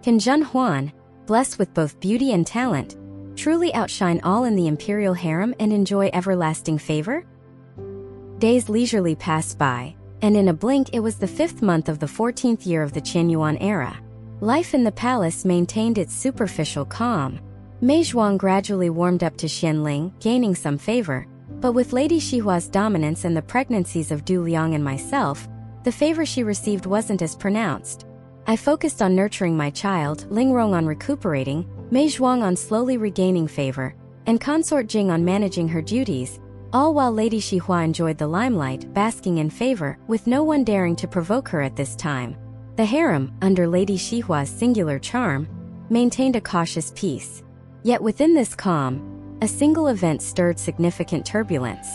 Can Zhen Huan, blessed with both beauty and talent, truly outshine all in the imperial harem and enjoy everlasting favor? Days leisurely passed by, and in a blink it was the 5th month of the 14th year of the Qin Yuan era. Life in the palace maintained its superficial calm. Mei Zhuang gradually warmed up to Xianling, gaining some favor, but with Lady Xihua's dominance and the pregnancies of Du Liang and myself, the favor she received wasn't as pronounced. I focused on nurturing my child, Ling Rong on recuperating, Mei Zhuang on slowly regaining favor, and Consort Jing on managing her duties, all while Lady Xihua enjoyed the limelight, basking in favor, with no one daring to provoke her at this time. The harem, under Lady Xihua's singular charm, maintained a cautious peace. Yet within this calm, a single event stirred significant turbulence.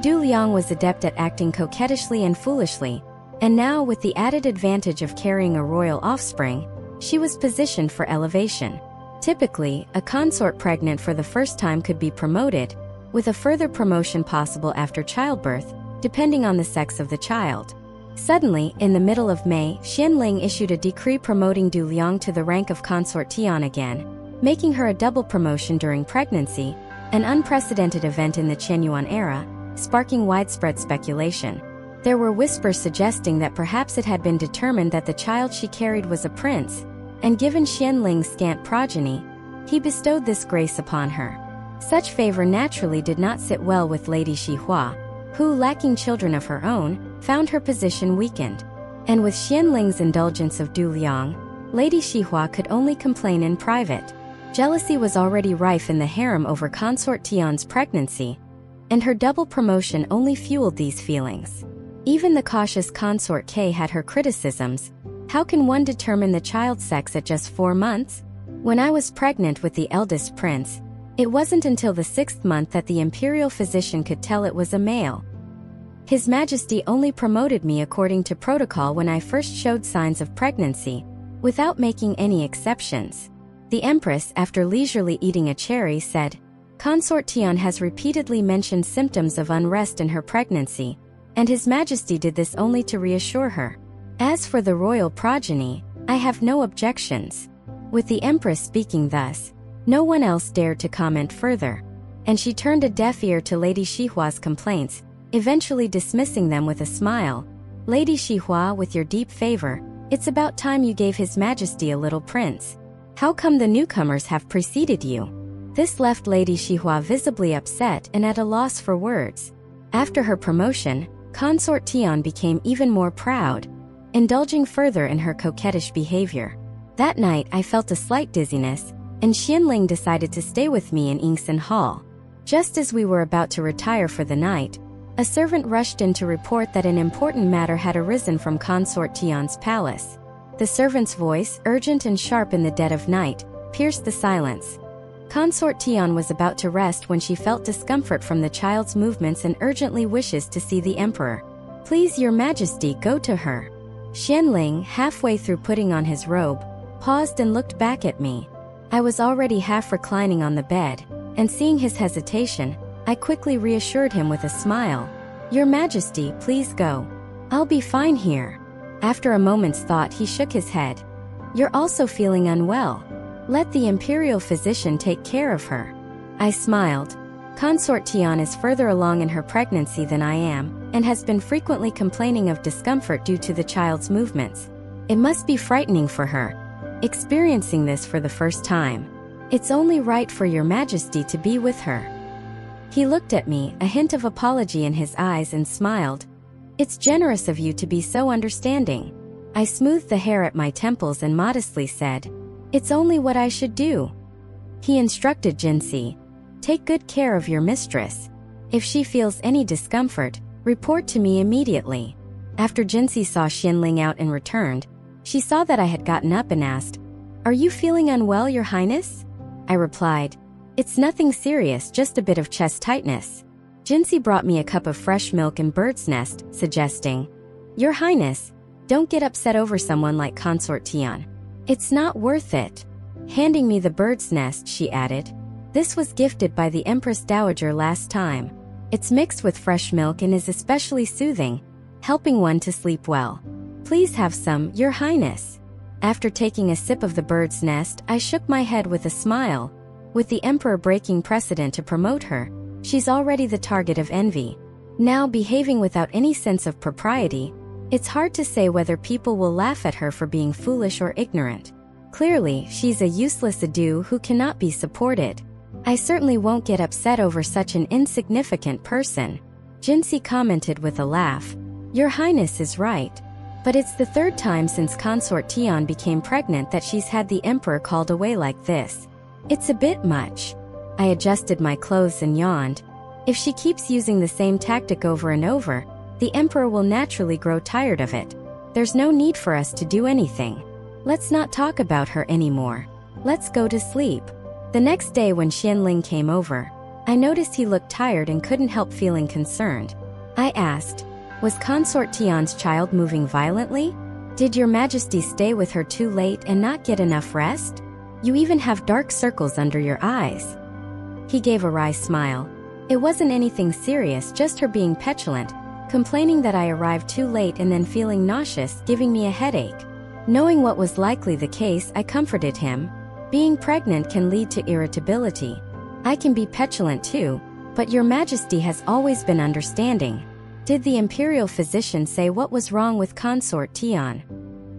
Du Liang was adept at acting coquettishly and foolishly, and now, with the added advantage of carrying a royal offspring, she was positioned for elevation. Typically, a consort pregnant for the first time could be promoted, with a further promotion possible after childbirth, depending on the sex of the child. Suddenly, in the middle of May, Xianling issued a decree promoting Du Liang to the rank of Consort Tian again, making her a double promotion during pregnancy, an unprecedented event in the Qin Yuan era, sparking widespread speculation. There were whispers suggesting that perhaps it had been determined that the child she carried was a prince, and given Xianling's scant progeny, he bestowed this grace upon her. Such favor naturally did not sit well with Lady Xihua, who, lacking children of her own, found her position weakened. And with Xianling's indulgence of Du Liang, Lady Xihua could only complain in private. Jealousy was already rife in the harem over Consort Tian's pregnancy, and her double promotion only fueled these feelings. Even the cautious Consort K had her criticisms. How can one determine the child's sex at just 4 months? When I was pregnant with the eldest prince, it wasn't until the 6th month that the imperial physician could tell it was a male. His Majesty only promoted me according to protocol when I first showed signs of pregnancy, without making any exceptions. The Empress, after leisurely eating a cherry, said, "Consort Tian has repeatedly mentioned symptoms of unrest in her pregnancy, and His Majesty did this only to reassure her. As for the royal progeny, I have no objections." With the Empress speaking thus, no one else dared to comment further, and she turned a deaf ear to Lady Xihua's complaints, eventually dismissing them with a smile. "Lady Xihua, with your deep favor, it's about time you gave His Majesty a little prince. How come the newcomers have preceded you?" This left Lady Xihua visibly upset and at a loss for words. After her promotion, Consort Tian became even more proud, indulging further in her coquettish behavior. That night I felt a slight dizziness, and Xianling decided to stay with me in Yingxin Hall. Just as we were about to retire for the night, a servant rushed in to report that an important matter had arisen from Consort Tian's palace. The servant's voice, urgent and sharp in the dead of night, pierced the silence. Consort Tian was about to rest when she felt discomfort from the child's movements and urgently wishes to see the emperor. "Please, Your Majesty, go to her." Xianling, halfway through putting on his robe, paused and looked back at me. I was already half reclining on the bed, and seeing his hesitation, I quickly reassured him with a smile. "Your Majesty, please go. I'll be fine here." After a moment's thought, he shook his head. "You're also feeling unwell. Let the imperial physician take care of her." I smiled. Consort Tian is further along in her pregnancy than I am, and has been frequently complaining of discomfort due to the child's movements. It must be frightening for her, experiencing this for the first time. It's only right for Your Majesty to be with her." He looked at me, a hint of apology in his eyes, and smiled. "It's generous of you to be so understanding." I smoothed the hair at my temples and modestly said, "It's only what I should do." He instructed Jinxi, "Take good care of your mistress. If she feels any discomfort, report to me immediately." After Jinxi saw Xianling out and returned, she saw that I had gotten up and asked, "Are you feeling unwell, Your Highness?" I replied, "It's nothing serious, just a bit of chest tightness." Jinxi brought me a cup of fresh milk and bird's nest, suggesting, "Your Highness, don't get upset over someone like Consort Tian. It's not worth it." Handing me the bird's nest, she added, "This was gifted by the Empress Dowager last time. It's mixed with fresh milk and is especially soothing, helping one to sleep well. Please have some, Your Highness." After taking a sip of the bird's nest, I shook my head with a smile. With the emperor breaking precedent to promote her, she's already the target of envy. Now behaving without any sense of propriety, it's hard to say whether people will laugh at her for being foolish or ignorant. Clearly, she's a useless ado who cannot be supported. I certainly won't get upset over such an insignificant person. Jinsi commented with a laugh. Your Highness is right. But it's the third time since Consort Tian became pregnant that she's had the emperor called away like this. It's a bit much. I adjusted my clothes and yawned. If she keeps using the same tactic over and over, the emperor will naturally grow tired of it. There's no need for us to do anything. Let's not talk about her anymore. Let's go to sleep. The next day when Xianling came over, I noticed he looked tired and couldn't help feeling concerned. I asked, was Consort Tian's child moving violently? Did your Majesty stay with her too late and not get enough rest? You even have dark circles under your eyes. He gave a wry smile. It wasn't anything serious, just her being petulant, complaining that I arrived too late and then feeling nauseous, giving me a headache. Knowing what was likely the case, I comforted him. Being pregnant can lead to irritability. I can be petulant too, but your Majesty has always been understanding. Did the imperial physician say what was wrong with Consort Tian?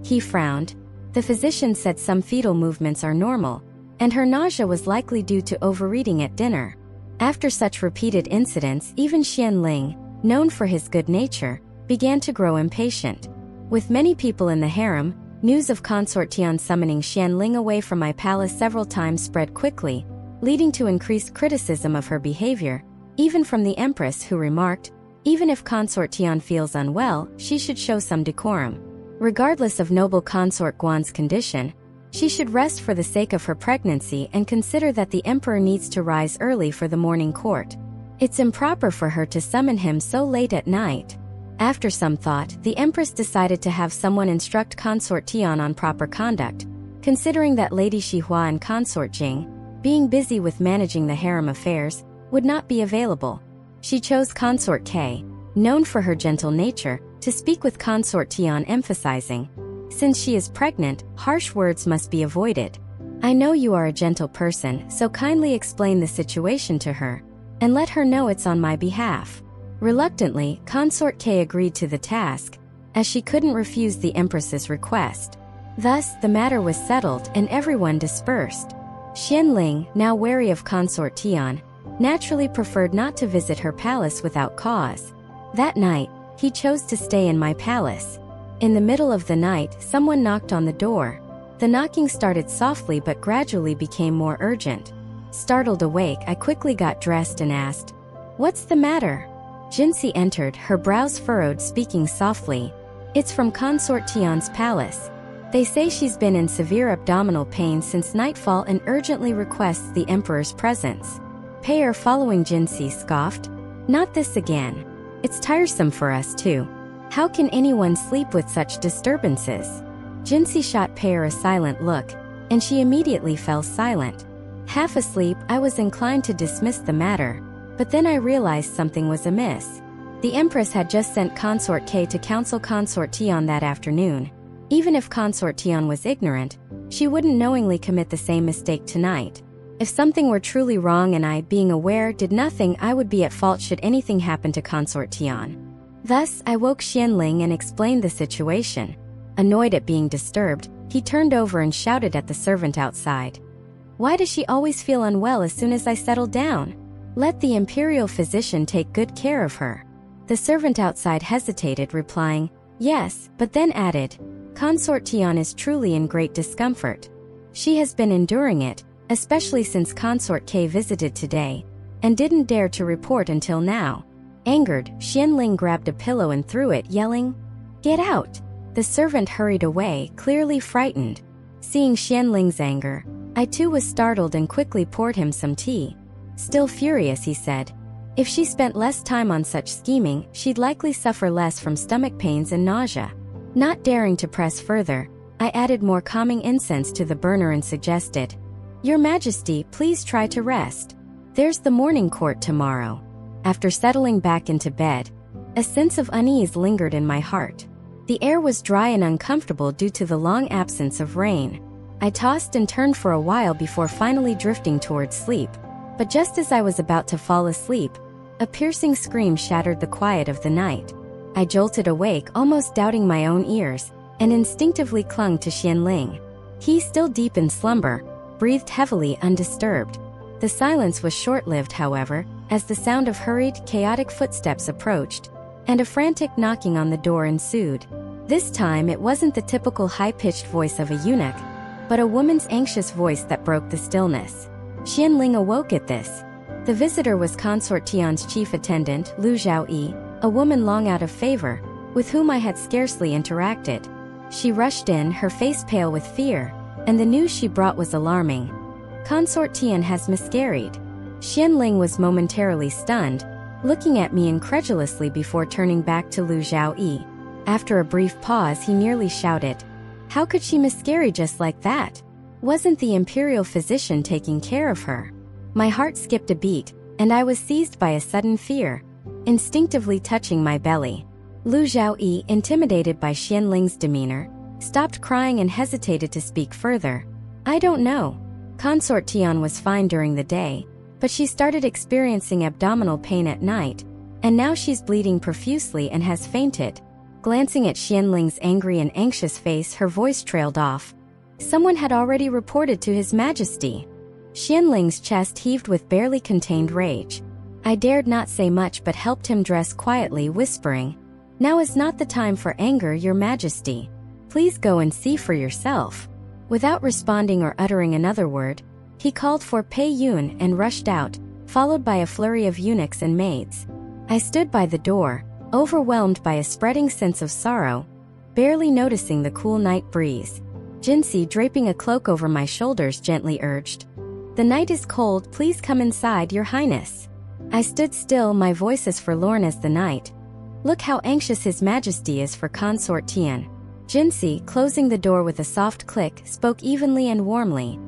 He frowned. The physician said some fetal movements are normal, and her nausea was likely due to overeating at dinner. After such repeated incidents, even Xianling, known for his good nature, began to grow impatient. With many people in the harem, news of Consort Tian summoning Xianling away from my palace several times spread quickly, leading to increased criticism of her behavior, even from the empress, who remarked, even if Consort Tian feels unwell, she should show some decorum. Regardless of noble consort Guan's condition, she should rest for the sake of her pregnancy and consider that the emperor needs to rise early for the morning court. It's improper for her to summon him so late at night. After some thought, the empress decided to have someone instruct Consort Tian on proper conduct, considering that Lady Xihua and Consort Jing, being busy with managing the harem affairs, would not be available. She chose Consort K, known for her gentle nature, to speak with Consort Tian, emphasizing, since she is pregnant, harsh words must be avoided. I know you are a gentle person, so kindly explain the situation to her, and let her know it's on my behalf. Reluctantly, Consort K agreed to the task, as she couldn't refuse the empress's request. Thus, the matter was settled and everyone dispersed. Xianling, now wary of Consort Tian, naturally preferred not to visit her palace without cause. That night, he chose to stay in my palace. In the middle of the night, someone knocked on the door. The knocking started softly but gradually became more urgent. Startled awake, I quickly got dressed and asked, "What's the matter?" Jinsi entered, her brows furrowed, speaking softly. "It's from Consort Tian's palace. They say she's been in severe abdominal pain since nightfall and urgently requests the emperor's presence." Payer, following Jinsi, scoffed, "Not this again. It's tiresome for us too. How can anyone sleep with such disturbances?" Jinsi shot Payer a silent look, and she immediately fell silent. Half asleep, I was inclined to dismiss the matter, but then I realized something was amiss. The empress had just sent Consort K to counsel Consort Tian that afternoon. Even if Consort Tian was ignorant, she wouldn't knowingly commit the same mistake tonight. If something were truly wrong and I, being aware, did nothing, I would be at fault should anything happen to Consort Tian. Thus, I woke Xianling and explained the situation. Annoyed at being disturbed, he turned over and shouted at the servant outside, "Why does she always feel unwell as soon as I settle down? Let the imperial physician take good care of her." The servant outside hesitated, replying, "Yes," but then added, "Consort Tian is truly in great discomfort. She has been enduring it, especially since Consort K visited today, and didn't dare to report until now." Angered, Xianling grabbed a pillow and threw it, yelling, "Get out!" The servant hurried away, clearly frightened. Seeing Xianling's anger, I too was startled and quickly poured him some tea. Still furious, he said, "If she spent less time on such scheming, she'd likely suffer less from stomach pains and nausea." Not daring to press further, I added more calming incense to the burner and suggested, "Your Majesty, please try to rest. There's the morning court tomorrow." After settling back into bed, a sense of unease lingered in my heart. The air was dry and uncomfortable due to the long absence of rain. I tossed and turned for a while before finally drifting towards sleep. But just as I was about to fall asleep, a piercing scream shattered the quiet of the night. I jolted awake, almost doubting my own ears, and instinctively clung to Xianling. He, still deep in slumber, breathed heavily, undisturbed. The silence was short-lived, however, as the sound of hurried, chaotic footsteps approached, and a frantic knocking on the door ensued. This time it wasn't the typical high-pitched voice of a eunuch, but a woman's anxious voice that broke the stillness. Xianling awoke at this. The visitor was Consort Tian's chief attendant, Lu Zhaoyi, a woman long out of favor, with whom I had scarcely interacted. She rushed in, her face pale with fear, and the news she brought was alarming. Consort Tian has miscarried. Xianling was momentarily stunned, looking at me incredulously before turning back to Lu Zhaoyi. After a brief pause, he nearly shouted, "How could she miscarry just like that? Wasn't the imperial physician taking care of her?" My heart skipped a beat, and I was seized by a sudden fear, instinctively touching my belly. Lu Zhaoyi, intimidated by Xianling's demeanor, stopped crying and hesitated to speak further. "I don't know. Consort Tian was fine during the day, but she started experiencing abdominal pain at night, and now she's bleeding profusely and has fainted." Glancing at Xianling's angry and anxious face, her voice trailed off. Someone had already reported to His Majesty. Xianling's chest heaved with barely contained rage. I dared not say much but helped him dress quietly, whispering, "Now is not the time for anger, Your Majesty. Please go and see for yourself." Without responding or uttering another word, he called for Pei Yun and rushed out, followed by a flurry of eunuchs and maids. I stood by the door, overwhelmed by a spreading sense of sorrow, barely noticing the cool night breeze. Jinsi, draping a cloak over my shoulders, gently urged, "The night is cold, please come inside, Your Highness." I stood still, my voice as forlorn as the night. "Look how anxious His Majesty is for Consort Tian." Jinsi, closing the door with a soft click, spoke evenly and warmly.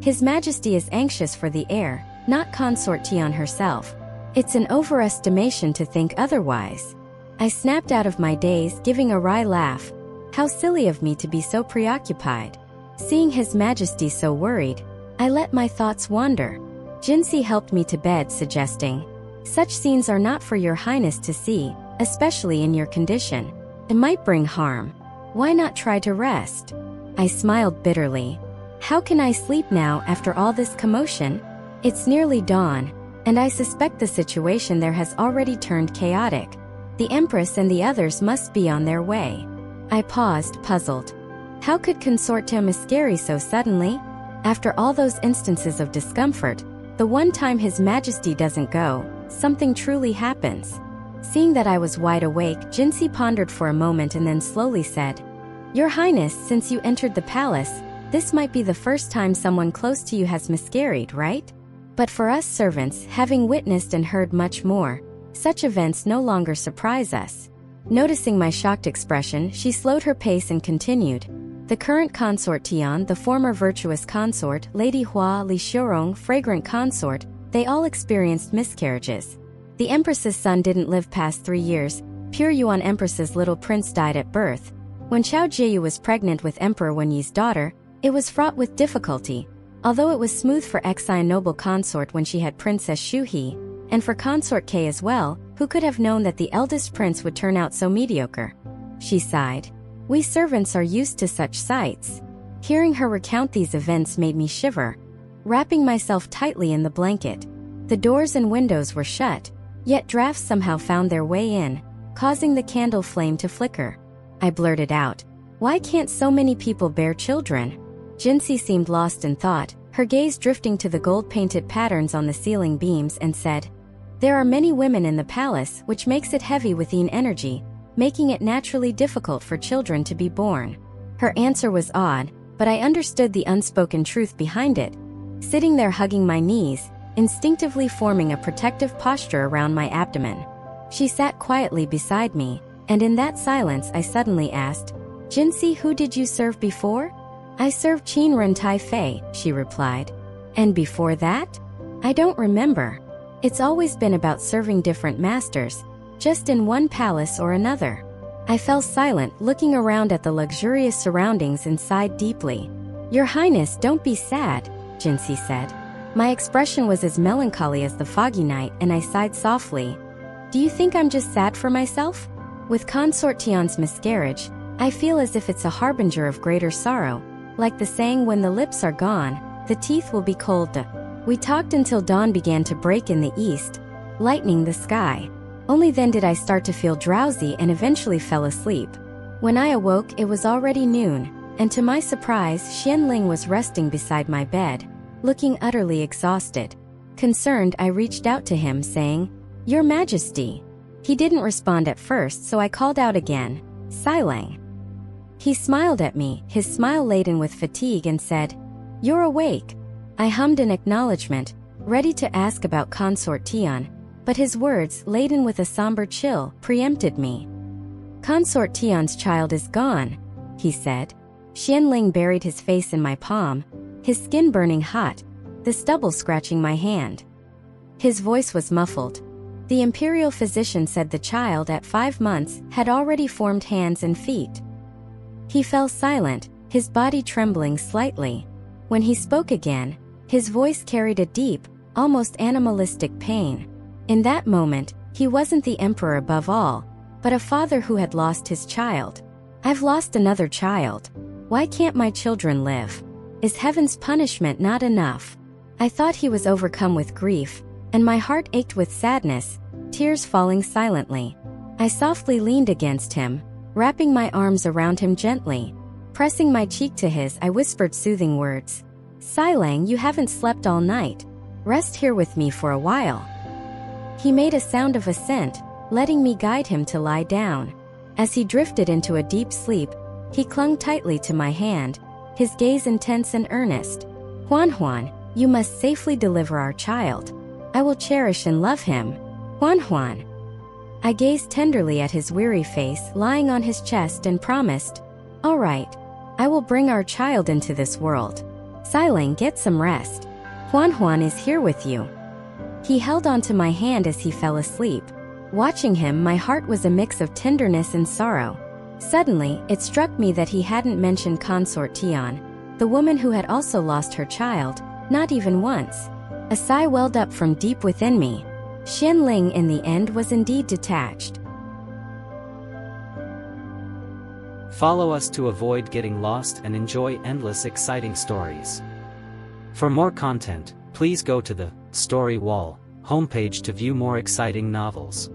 "His Majesty is anxious for the heir, not Consort Tian herself. It's an overestimation to think otherwise." I snapped out of my daze, giving a wry laugh. How silly of me to be so preoccupied. Seeing His Majesty so worried, I let my thoughts wander. Jinsi helped me to bed, suggesting, "Such scenes are not for Your Highness to see, especially in your condition. It might bring harm. Why not try to rest?" I smiled bitterly. How can I sleep now after all this commotion? It's nearly dawn, and I suspect the situation there has already turned chaotic. The Empress and the others must be on their way. I paused, puzzled. How could Consort Tian miscarry so suddenly? After all those instances of discomfort, the one time His Majesty doesn't go, something truly happens. Seeing that I was wide awake, Jinsi pondered for a moment and then slowly said, "Your Highness, since you entered the palace, this might be the first time someone close to you has miscarried, right? But for us servants, having witnessed and heard much more, such events no longer surprise us." Noticing my shocked expression, she slowed her pace and continued, "The current Consort Tian, the former virtuous consort, Lady Hua, Li Xiurong, fragrant consort, they all experienced miscarriages. The Empress's son didn't live past 3 years. Pure Yuan Empress's little prince died at birth. When Qiao Jieyu was pregnant with Emperor Wenyi's daughter, it was fraught with difficulty, although it was smooth for Xi noble consort when she had Princess Shuhe, and for Consort K as well, who could have known that the eldest prince would turn out so mediocre?" She sighed. "We servants are used to such sights." Hearing her recount these events made me shiver. Wrapping myself tightly in the blanket, the doors and windows were shut, yet drafts somehow found their way in, causing the candle flame to flicker. I blurted out, "Why can't so many people bear children?" Jinsi seemed lost in thought, her gaze drifting to the gold-painted patterns on the ceiling beams, and said, "There are many women in the palace, which makes it heavy with yin energy, making it naturally difficult for children to be born." Her answer was odd, but I understood the unspoken truth behind it. Sitting there hugging my knees, instinctively forming a protective posture around my abdomen, she sat quietly beside me, and in that silence I suddenly asked, "Jinsi, who did you serve before?" "I served Qin Ren Tai Fei," she replied. "And before that?" "I don't remember. It's always been about serving different masters, just in one palace or another." I fell silent, looking around at the luxurious surroundings and sighed deeply. "Your Highness, don't be sad," Jinxie said. My expression was as melancholy as the foggy night, and I sighed softly. "Do you think I'm just sad for myself? With Consort Tian's miscarriage, I feel as if it's a harbinger of greater sorrow, like the saying, when the lips are gone, the teeth will be cold." We talked until dawn began to break in the east, lightening the sky. Only then did I start to feel drowsy and eventually fell asleep. When I awoke, it was already noon, and to my surprise, Xianling was resting beside my bed, looking utterly exhausted. Concerned, I reached out to him, saying, "Your Majesty." He didn't respond at first, so I called out again, "Xilang." He smiled at me, his smile laden with fatigue, and said, "You're awake." I hummed an acknowledgement, ready to ask about Consort Tian, but his words, laden with a somber chill, preempted me. "Consort Tian's child is gone," he said. Xianling buried his face in my palm, his skin burning hot, the stubble scratching my hand. His voice was muffled. The imperial physician said the child at 5 months had already formed hands and feet. He fell silent, his body trembling slightly. When he spoke again, his voice carried a deep, almost animalistic pain. In that moment, he wasn't the emperor above all, but a father who had lost his child. "I've lost another child. Why can't my children live? Is heaven's punishment not enough?" I thought he was overcome with grief, and my heart ached with sadness, tears falling silently. I softly leaned against him, wrapping my arms around him gently. Pressing my cheek to his, I whispered soothing words. "Xilang, you haven't slept all night. Rest here with me for a while." He made a sound of assent, letting me guide him to lie down. As he drifted into a deep sleep, he clung tightly to my hand, his gaze intense and earnest. Huan, you must safely deliver our child. I will cherish and love him. Huan. I gazed tenderly at his weary face lying on his chest and promised, "All right, I will bring our child into this world. Xilang, get some rest. Huan is here with you." He held onto my hand as he fell asleep. Watching him, my heart was a mix of tenderness and sorrow. Suddenly, it struck me that he hadn't mentioned Consort Tian, the woman who had also lost her child, not even once. A sigh welled up from deep within me. Xianling, in the end, was indeed detached. Follow us to avoid getting lost and enjoy endless exciting stories. For more content, please go to the Story Wall homepage to view more exciting novels.